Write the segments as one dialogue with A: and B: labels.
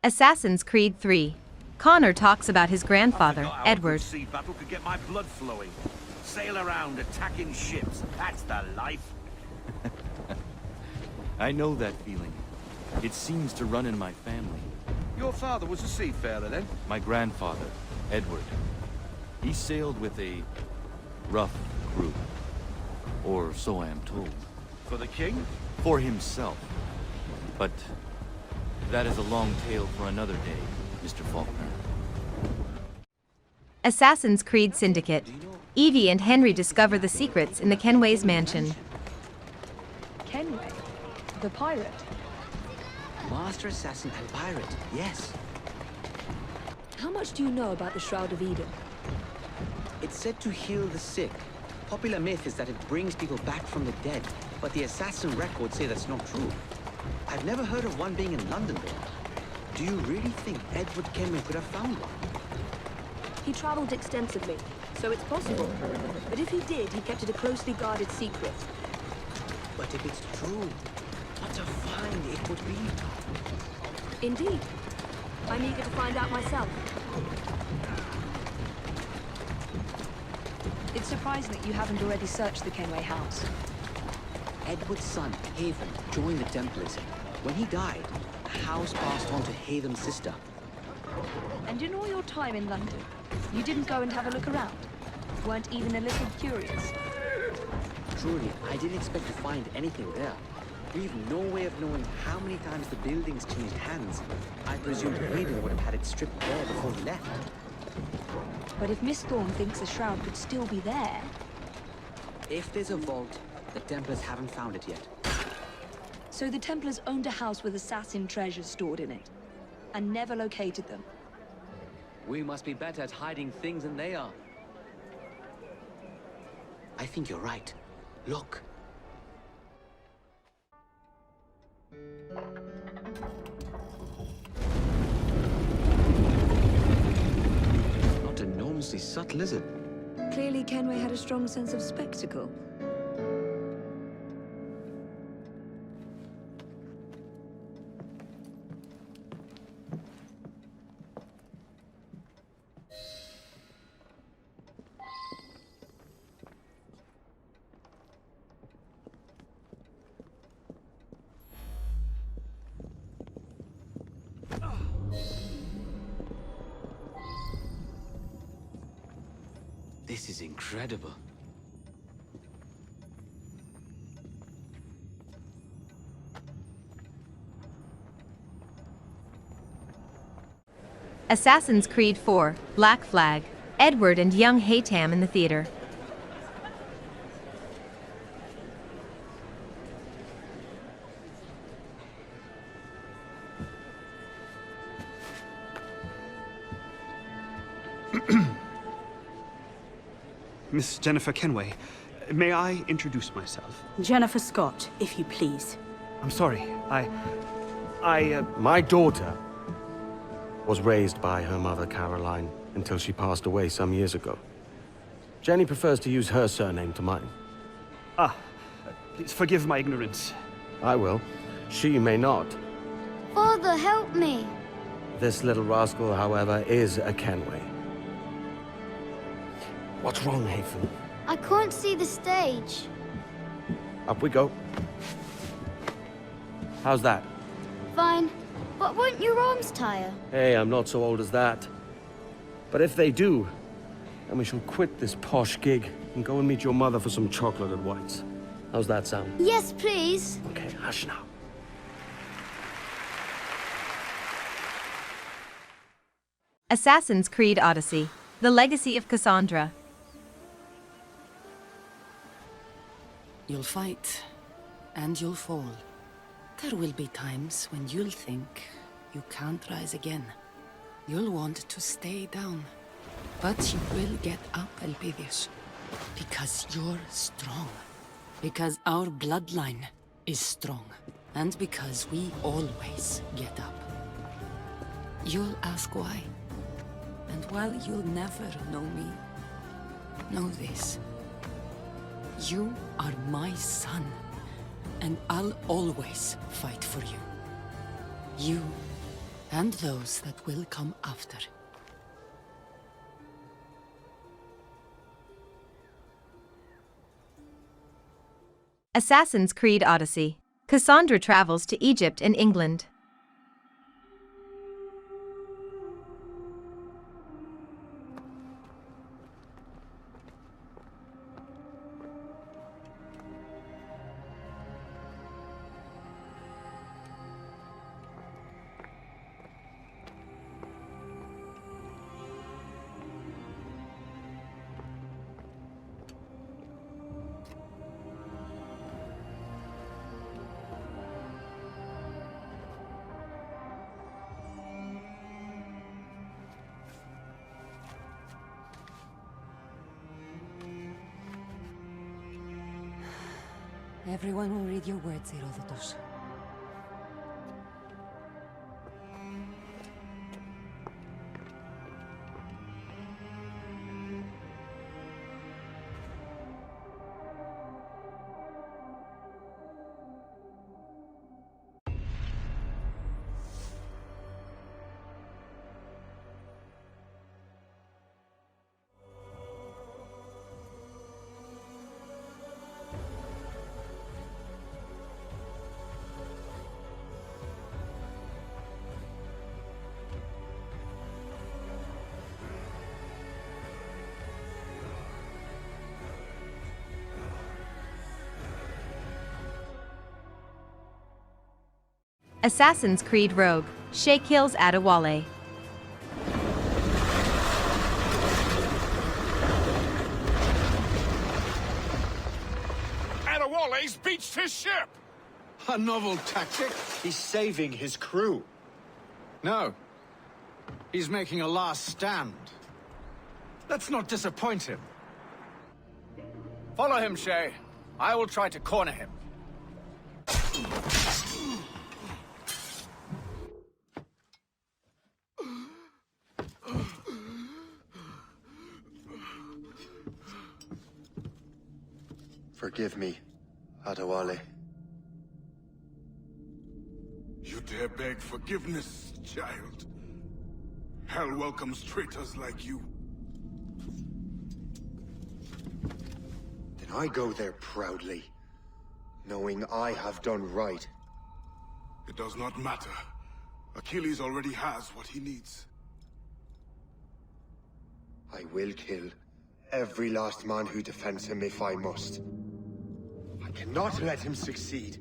A: Assassin's Creed III. Connor talks about his grandfather, Edward.
B: Sea battle could get my blood flowing. Sail around attacking ships. That's the life.
C: I know that feeling. It seems to run in my family.
B: Your father was a seafarer then?
C: My grandfather, Edward. He sailed with a rough crew. Or so I am told.
B: For the king?
C: For himself. But that is a long tale for another day, Mr. Faulkner.
A: Assassin's Creed Syndicate. Evie and Henry discover the secrets in the Kenway's mansion.
D: Kenway? The pirate?
E: Master assassin and pirate, yes.
D: How much do you know about the Shroud of Eden?
E: It's said to heal the sick. Popular myth is that it brings people back from the dead, but the assassin records say that's not true. I've never heard of one being in London, though. Do you really think Edward Kenway could have found one?
D: He traveled extensively, so it's possible. But if he did, he kept it a closely guarded secret.
E: But if it's true, what a find it would be.
D: Indeed. I'm eager to find out myself. It's surprising that you haven't already searched the Kenway house.
E: Edward's son, Haytham, joined the Templars. When he died, the house passed on to Haytham's sister.
D: And in all your time in London, you didn't go and have a look around? Weren't even a little curious?
E: Truly, I didn't expect to find anything there. We've no way of knowing how many times the buildings changed hands. I presumed Haytham would have had it stripped bare before he left.
D: But if Miss Thorne thinks the shroud could still be there...
E: If there's a vault, the Templars haven't found it yet.
D: So the Templars owned a house with assassin treasures stored in it, and never located them.
E: We must be better at hiding things than they are. I think you're right. Look. Not enormously subtle, is it?
D: Clearly Kenway had a strong sense of spectacle.
E: This is incredible.
A: Assassin's Creed IV. Black Flag. Edward and young Haytham in the theater.
F: Miss Jennifer Kenway, may I introduce myself?
G: Jennifer Scott, if you please.
F: I'm sorry,
H: My daughter was raised by her mother, Caroline, until she passed away some years ago. Jenny prefers to use her surname to mine.
F: Please forgive my ignorance.
H: I will. She may not.
I: Father, help me!
H: This little rascal, however, is a Kenway. What's wrong, Haytham?
I: I can't see the stage.
H: Up we go. How's that?
I: Fine, but won't your arms tire?
H: Hey, I'm not so old as that. But if they do, then we shall quit this posh gig and go and meet your mother for some chocolate at White's. How's that sound?
I: Yes, please.
H: Okay, hush now.
A: Assassin's Creed Odyssey. The Legacy of Cassandra.
J: You'll fight, and you'll fall. There will be times when you'll think you can't rise again. You'll want to stay down. But you will get up, Elpidius. Because you're strong. Because our bloodline is strong. And because we always get up. You'll ask why. And while you'll never know me, know this. You are my son, and I'll always fight for you. You and those that will come after.
A: Assassin's Creed Odyssey. Cassandra travels to Egypt and England.
J: Everyone will read your words, Herodotus.
A: Assassin's Creed Rogue. Shay kills Adewale.
B: Adewale's beached his ship!
K: A novel tactic?
E: He's saving his crew.
K: No. He's making a last stand. Let's not disappoint him. Follow him, Shay. I will try to corner him.
E: Forgive me, Adewale.
L: You dare beg forgiveness, child? Hell welcomes traitors like you.
E: Then I go there proudly, knowing I have done right.
L: It does not matter. Achilles already has what he needs.
E: I will kill every last man who defends him if I must. I cannot let him succeed.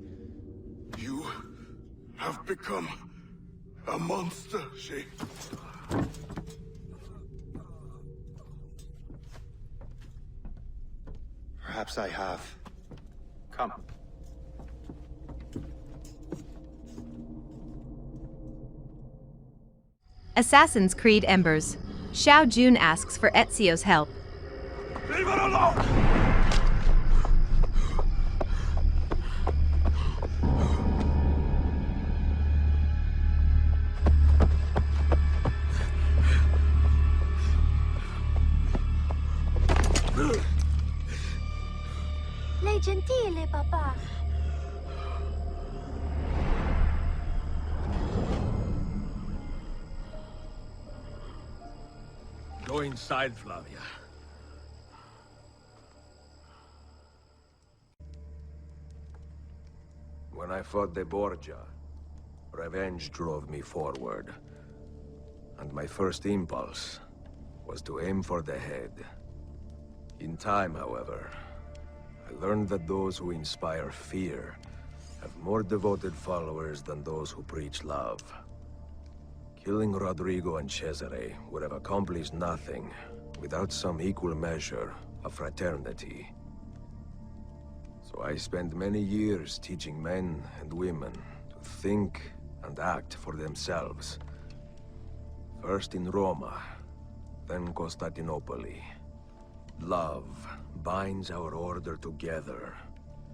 L: You have become a monster, Shay.
E: Perhaps I have.
K: Come.
A: Assassin's Creed Embers. Xiao Jun asks for Ezio's help.
L: Leave it alone!
I: Lei gentile, papà.
B: Go inside, Flavia.
M: When I fought the Borgia, revenge drove me forward. And my first impulse was to aim for the head. In time, however, I learned that those who inspire fear have more devoted followers than those who preach love. Killing Rodrigo and Cesare would have accomplished nothing without some equal measure of fraternity. So I spent many years teaching men and women to think and act for themselves. First in Roma, then Constantinople. Love binds our order together.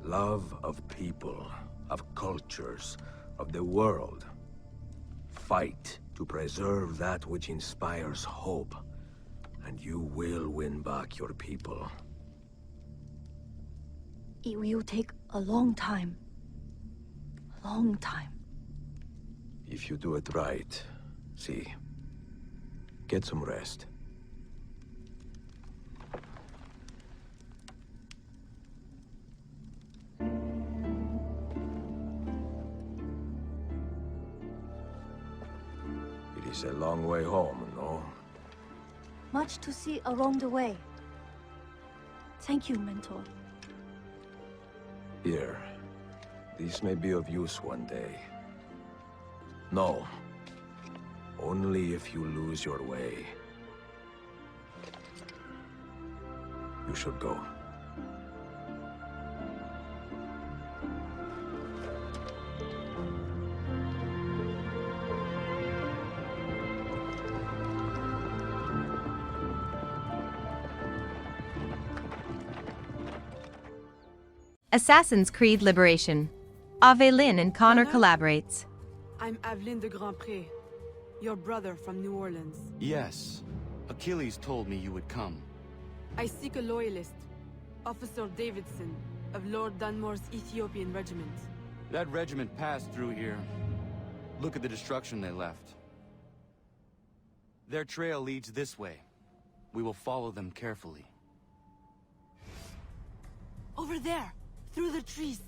M: Love of people, of cultures, of the world. Fight to preserve that which inspires hope, and you will win back your people.
D: It will take a long time. A long time.
M: If you do it right, See. Get some rest. It is a long way home, no?
I: Much to see along the way. Thank you, Mentor.
M: Here. This may be of use one day. No. Only if you lose your way. You should go.
A: Assassin's Creed Liberation. Aveline and Connor collaborates.
N: I'm Aveline de Grandpré, your brother from New Orleans.
C: Yes. Achilles told me you would come.
N: I seek a loyalist, Officer Davidson, of Lord Dunmore's Ethiopian regiment.
C: That regiment passed through here. Look at the destruction they left. Their trail leads this way. We will follow them carefully.
N: Over there, through the trees.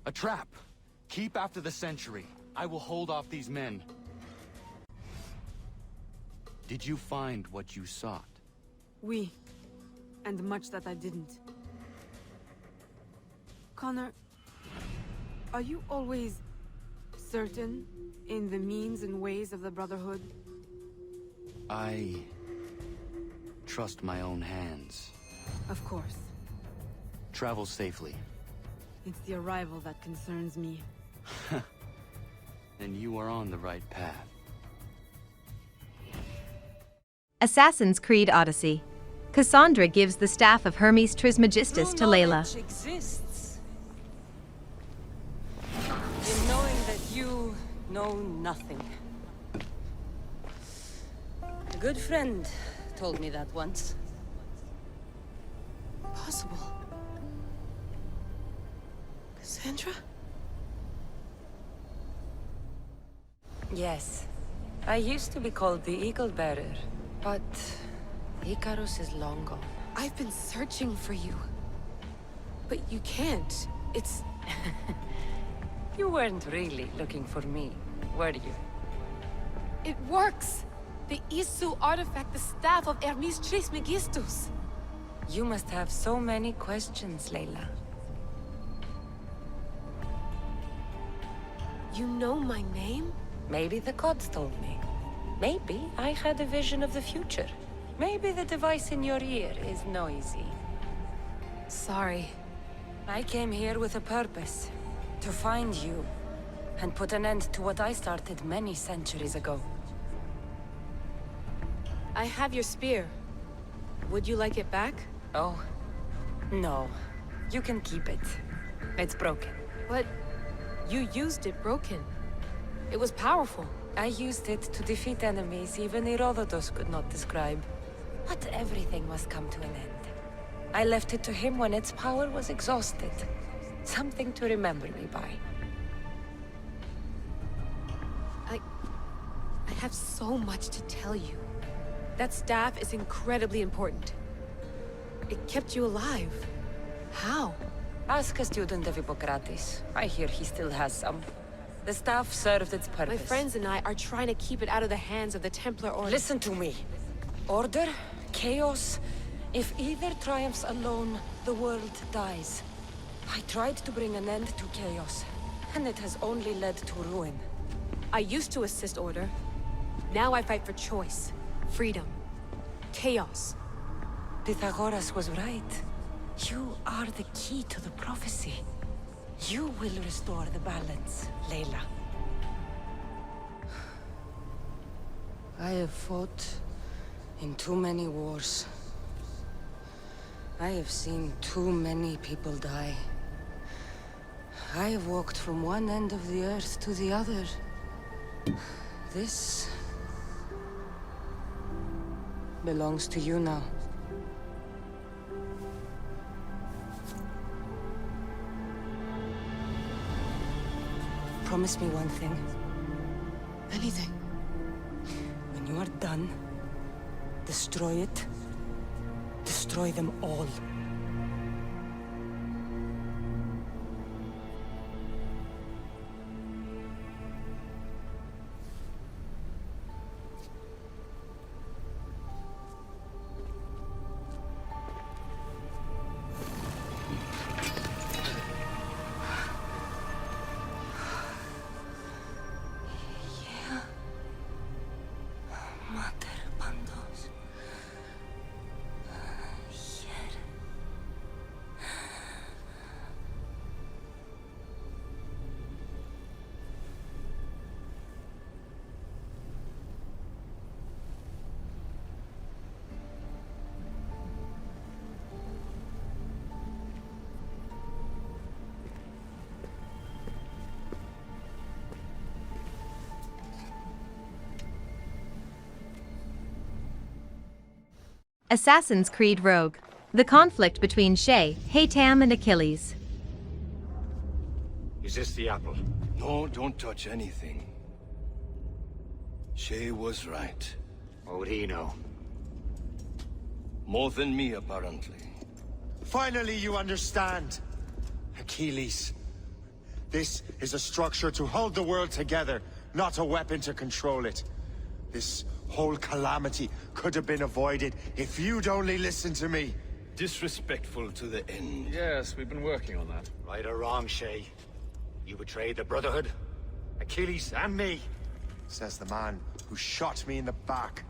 C: A trap! Keep after the sentry. I will hold off these men. Did you find what you sought?
N: Oui. And much that I didn't. Connor, are you always certain in the means and ways of the Brotherhood?
C: I trust my own hands.
N: Of course.
C: Travel safely.
N: It's the arrival that concerns me.
C: Then you are on the right path.
A: Assassin's Creed Odyssey. Cassandra gives the staff of Hermes Trismegistus to Layla.
J: Exists in knowing that you know nothing. A good friend told me that once.
N: Possible. Cassandra?
J: Yes. I used to be called the Eagle Bearer, but Icarus is long gone.
N: I've been searching for you. But you can't. It's...
J: You weren't really looking for me, were you?
N: It works! The Isu artifact, the staff of Hermes Trismegistus.
J: You must have so many questions, Layla.
N: You know my name?
J: Maybe the gods told me. Maybe I had a vision of the future. Maybe the device in your ear is noisy.
N: Sorry.
J: I came here with a purpose. To find you. And put an end to what I started many centuries ago.
N: I have your spear. Would you like it back?
J: Oh. No. You can keep it. It's broken.
N: But... you used it broken. It was powerful.
J: I used it to defeat enemies even Herodotus could not describe. But everything must come to an end. I left it to him when its power was exhausted. Something to remember me by.
N: I have so much to tell you. That staff is incredibly important. It kept you alive. How?
J: Ask a student of Hippocrates. I hear he still has some. The staff served its purpose.
N: My friends and I are trying to keep it out of the hands of the Templar Order.
J: Listen to me. Order, chaos. If either triumphs alone, the world dies. I tried to bring an end to chaos, and it has only led to ruin.
N: I used to assist Order. Now I fight for choice, freedom, chaos.
J: Pythagoras was right. You are the key to the prophecy. You will restore the balance, Layla. I have fought in too many wars. I have seen too many people die. I have walked from one end of the earth to the other. This belongs to you now. Promise me one thing.
N: Anything.
J: done, destroy it. Destroy them all.
A: Assassin's Creed Rogue. The conflict between Shay, Haytham and Achilles.
O: Is this the apple?
C: No, don't touch anything. Shay was right.
O: What would he know?
C: More than me, apparently.
P: Finally you understand, Achilles. This is a structure to hold the world together, not a weapon to control it. This whole calamity could have been avoided if you'd only listened to me.
C: Disrespectful to the end.
K: Yes, we've been working on that.
O: Right or wrong, Shay? You betrayed the Brotherhood, Achilles, and me.
P: Says the man who shot me in the back.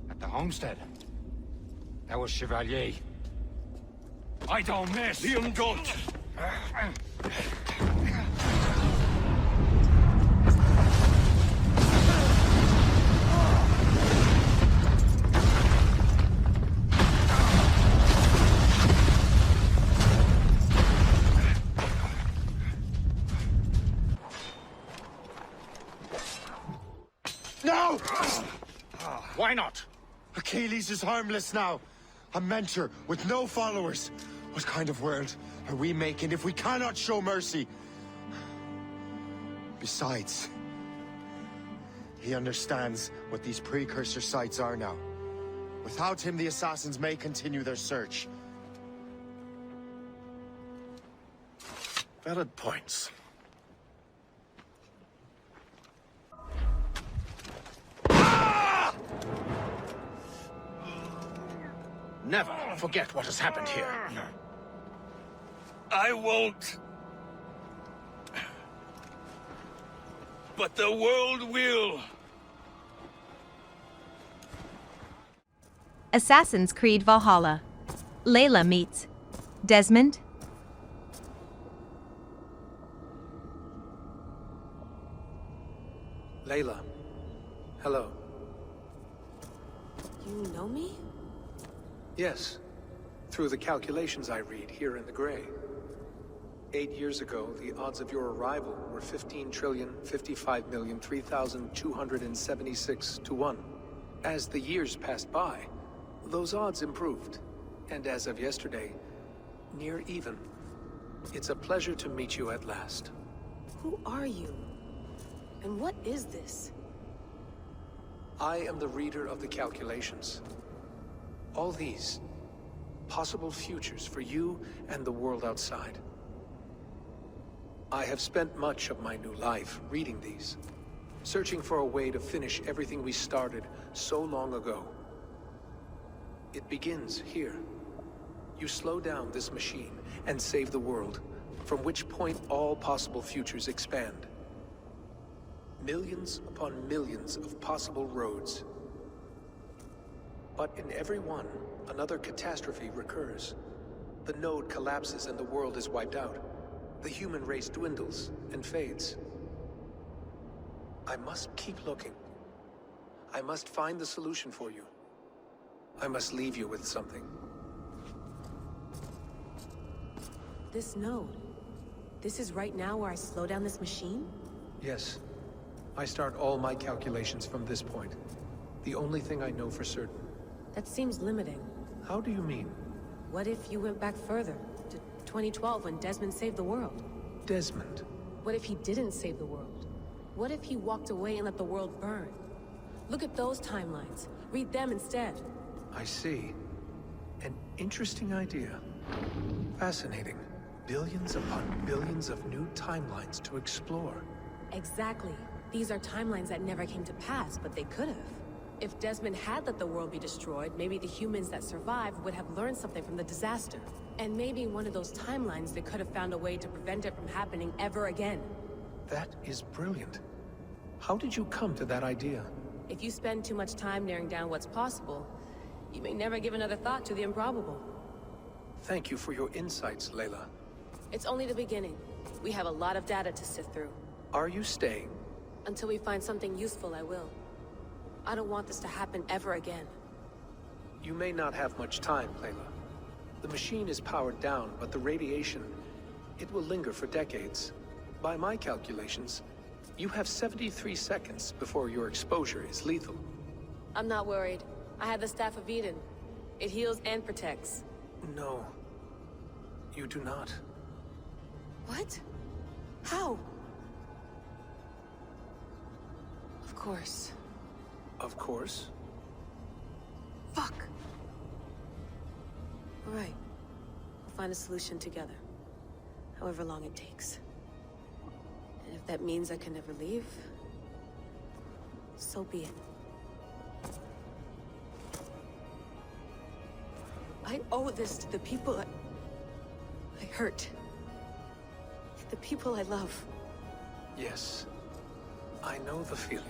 O: At the homestead. That was Chevalier. I don't miss!
C: Liam, don't!
P: No!
O: Why not?
P: Achilles is harmless now. A mentor with no followers. What kind of world are we making if we cannot show mercy? Besides, he understands what these precursor sites are now. Without him, the assassins may continue their search.
O: Valid points. Never forget what has happened here.
C: I won't. But the world will.
A: Assassin's Creed Valhalla. Layla meets Desmond.
Q: Layla. Hello.
N: You know me?
Q: Yes. Through the calculations I read here in the gray. 8 years ago, the odds of your arrival were 15,055,003,276 to 1. As the years passed by, those odds improved. And as of yesterday, near even. It's a pleasure to meet you at last.
N: Who are you? And what is this?
Q: I am the reader of the calculations. All these, possible futures for you and the world outside. I have spent much of my new life reading these, searching for a way to finish everything we started so long ago. It begins here. You slow down this machine and save the world, from which point all possible futures expand. Millions upon millions of possible roads. But in every one, another catastrophe recurs. The node collapses and the world is wiped out. The human race dwindles and fades. I must keep looking. I must find the solution for you. I must leave you with something.
N: This node. This is right now where I slow down this machine?
Q: Yes. I start all my calculations from this point. The only thing I know for certain.
N: That seems limiting.
Q: How do you mean?
N: What if you went back further, to 2012 when Desmond saved the world?
Q: Desmond?
N: What if he didn't save the world? What if he walked away and let the world burn? Look at those timelines. Read them instead.
Q: I see. An interesting idea. Fascinating. Billions upon billions of new timelines to explore.
N: Exactly. These are timelines that never came to pass, but they could have. If Desmond had let the world be destroyed, maybe the humans that survived would have learned something from the disaster. And maybe in one of those timelines they could have found a way to prevent it from happening ever again.
Q: That is brilliant. How did you come to that idea?
N: If you spend too much time narrowing down what's possible, you may never give another thought to the improbable.
Q: Thank you for your insights, Layla.
N: It's only the beginning. We have a lot of data to sift through.
Q: Are you staying?
N: Until we find something useful, I will. I don't want this to happen ever again.
Q: You may not have much time, Layla. The machine is powered down, but the radiation, it will linger for decades. By my calculations, you have 73 seconds before your exposure is lethal.
N: I'm not worried. I have the Staff of Eden. It heals and protects.
Q: No. You do not.
N: What? How? Of course.
Q: Of course.
N: Fuck! Alright. We'll find a solution together. However long it takes. And if that means I can never leave, so be it. I owe this to the people I hurt. The people I love.
Q: Yes. I know the feeling.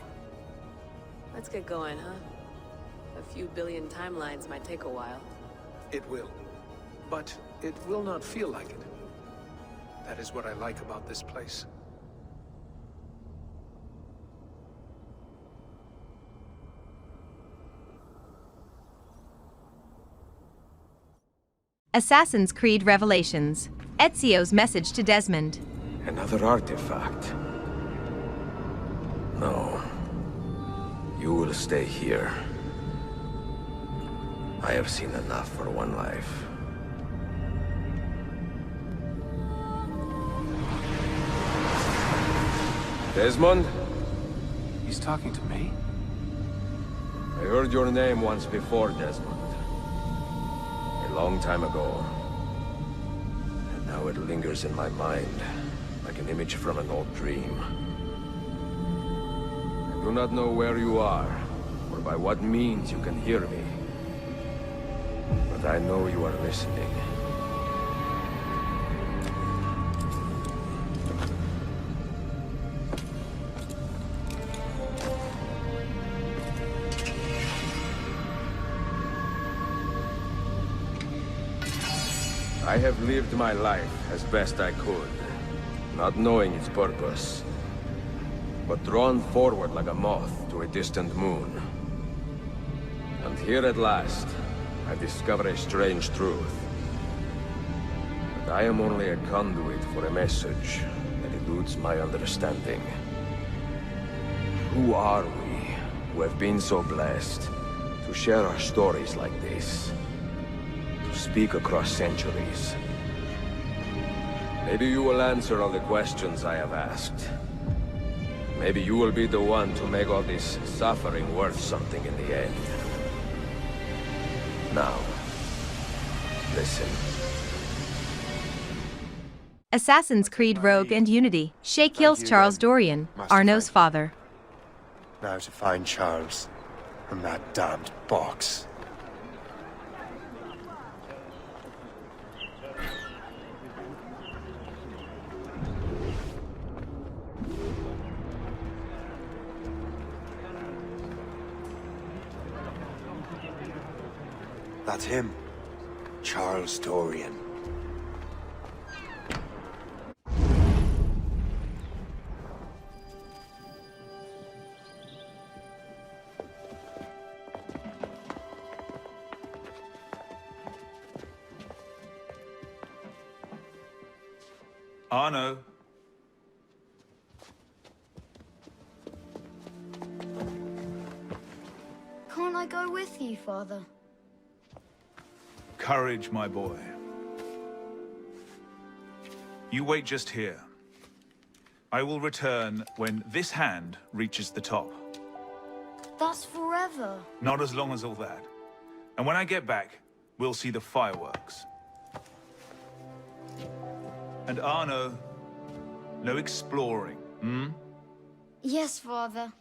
N: Let's get going, huh? A few billion timelines might take a while.
Q: It will. But it will not feel like it. That is what I like about this place.
A: Assassin's Creed Revelations. Ezio's message to Desmond.
M: Another artifact. No. You will stay here. I have seen enough for one life. Desmond?
Q: He's talking to me?
M: I heard your name once before, Desmond. A long time ago. And now it lingers in my mind, like an image from an old dream. I do not know where you are, or by what means you can hear me. But I know you are listening. I have lived my life as best I could, not knowing its purpose, but drawn forward like a moth to a distant moon. And here at last, I discover a strange truth. That I am only a conduit for a message that eludes my understanding. Who are we, who have been so blessed, to share our stories like this? Speak across centuries. Maybe you will answer all the questions I have asked. Maybe you will be the one to make all this suffering worth something in the end. Now, listen.
A: Assassin's Creed Rogue and Unity. Shay kills Charles Dorian, Arno's father.
P: Now to find Charles from that damned box. That's him. Charles Dorian.
R: Arno.
I: Can't I go with you, Father?
R: Courage, my boy. You wait just here. I will return when this hand reaches the top.
I: That's forever.
R: Not as long as all that. And when I get back, we'll see the fireworks. And Arno, no exploring, hmm?
I: Yes, Father.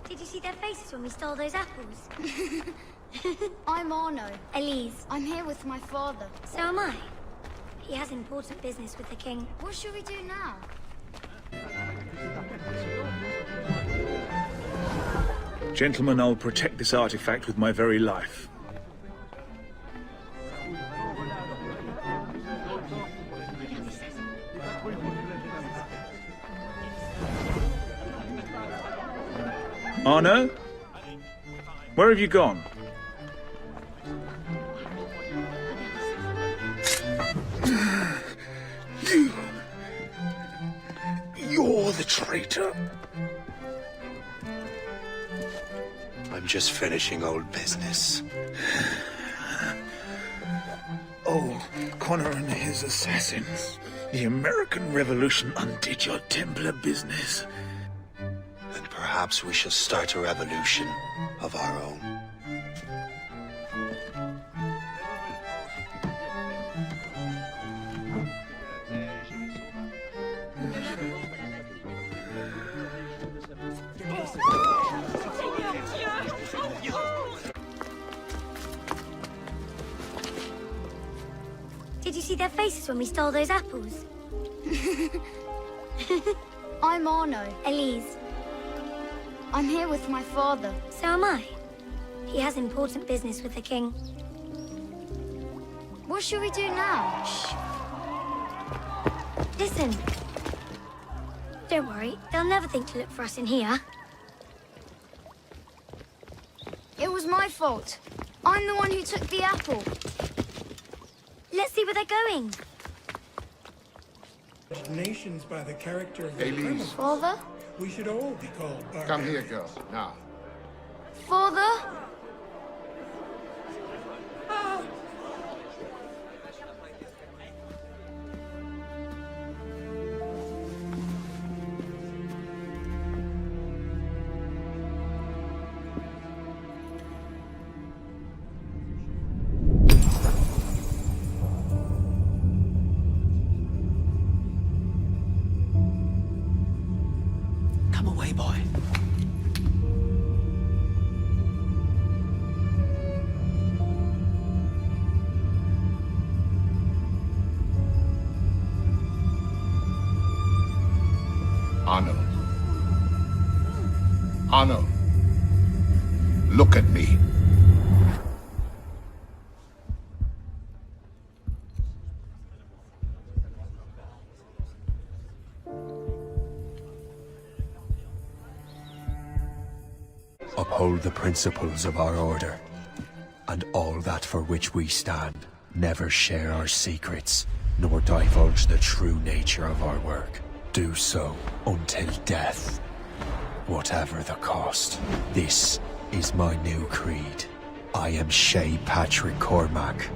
I: Did you see their faces when we stole those apples? I'm Arno. Elise. I'm here with my father. So am I. He has important business with the king. What should we do now?
R: Gentlemen, I'll protect this artifact with my very life. Arno? Where have you gone?
S: You're the traitor. I'm just finishing old business.
R: Oh, Connor and his assassins. The American Revolution undid your Templar business.
S: Then perhaps we shall start a revolution of our own.
I: Did you see their faces when we stole those apples? I'm Arno. Elise. I'm here with my father. So am I. He has important business with the king. What should we do now? Shh. Listen. Don't worry, they'll never think to look for us in here. It was my fault. I'm the one who took the apple. Let's see where they're going.
T: Nations by the character of
U: Elise.
T: the criminal.
I: Father?
T: We should all be called barbarians.
U: Come here, girl. Now.
I: Father?
S: Come away, boy.
U: Arno. Arno. Look at me.
M: Uphold the principles of our order, and all that for which we stand. Never share our secrets, nor divulge the true nature of our work. Do so until death, whatever the cost. This is my new creed. I am Shay Patrick Cormac,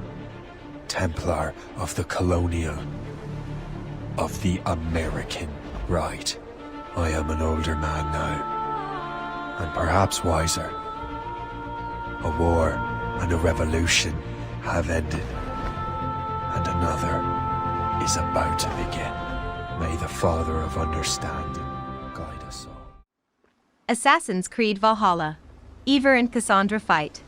M: Templar of the Colonial, of the American right. I am an older man now,
S: and perhaps wiser. A war and a revolution have ended, and another is about to begin. May the Father of Understanding guide us all.
A: Assassin's Creed Valhalla. Eivor and Cassandra fight.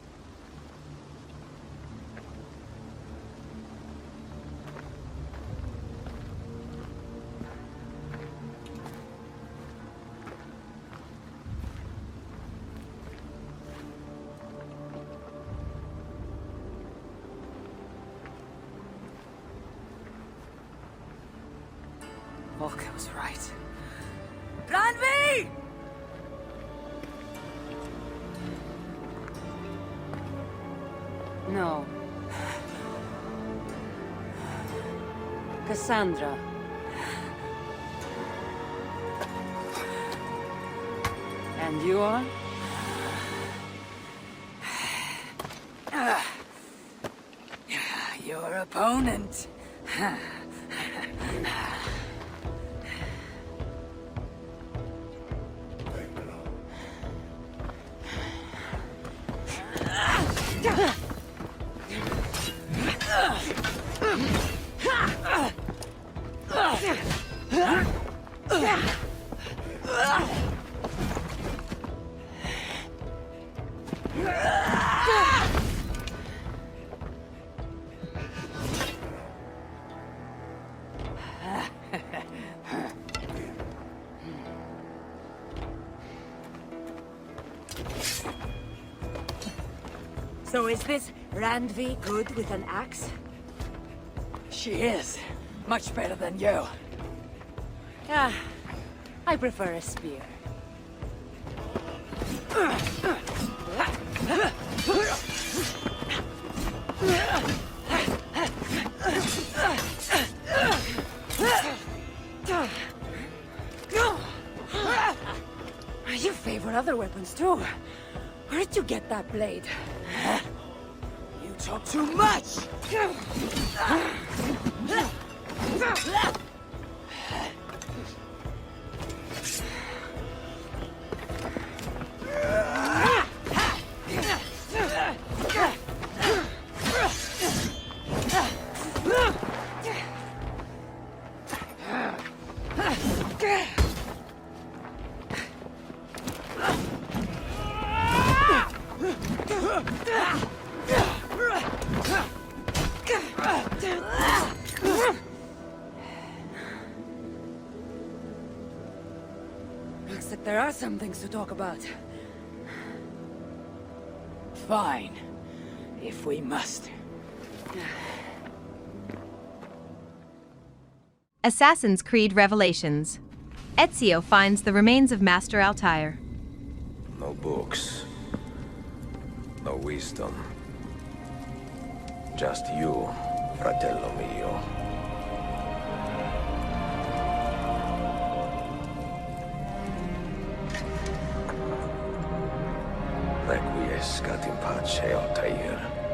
J: Volker was right. Randvi! No. Cassandra. And you are? Your opponent.
G: So is this Randvi good with an axe?
J: She is. Much better than you.
G: Ah, I prefer a spear. You favor other weapons too. Where did you get that blade?
J: You talk too much!
G: Looks like there are some things to talk about.
J: Fine. If we must.
A: Assassin's Creed Revelations. Ezio finds the remains of Master Altair.
M: No books. No wisdom. Just you, fratello mio. Requiescat in pace, Altair.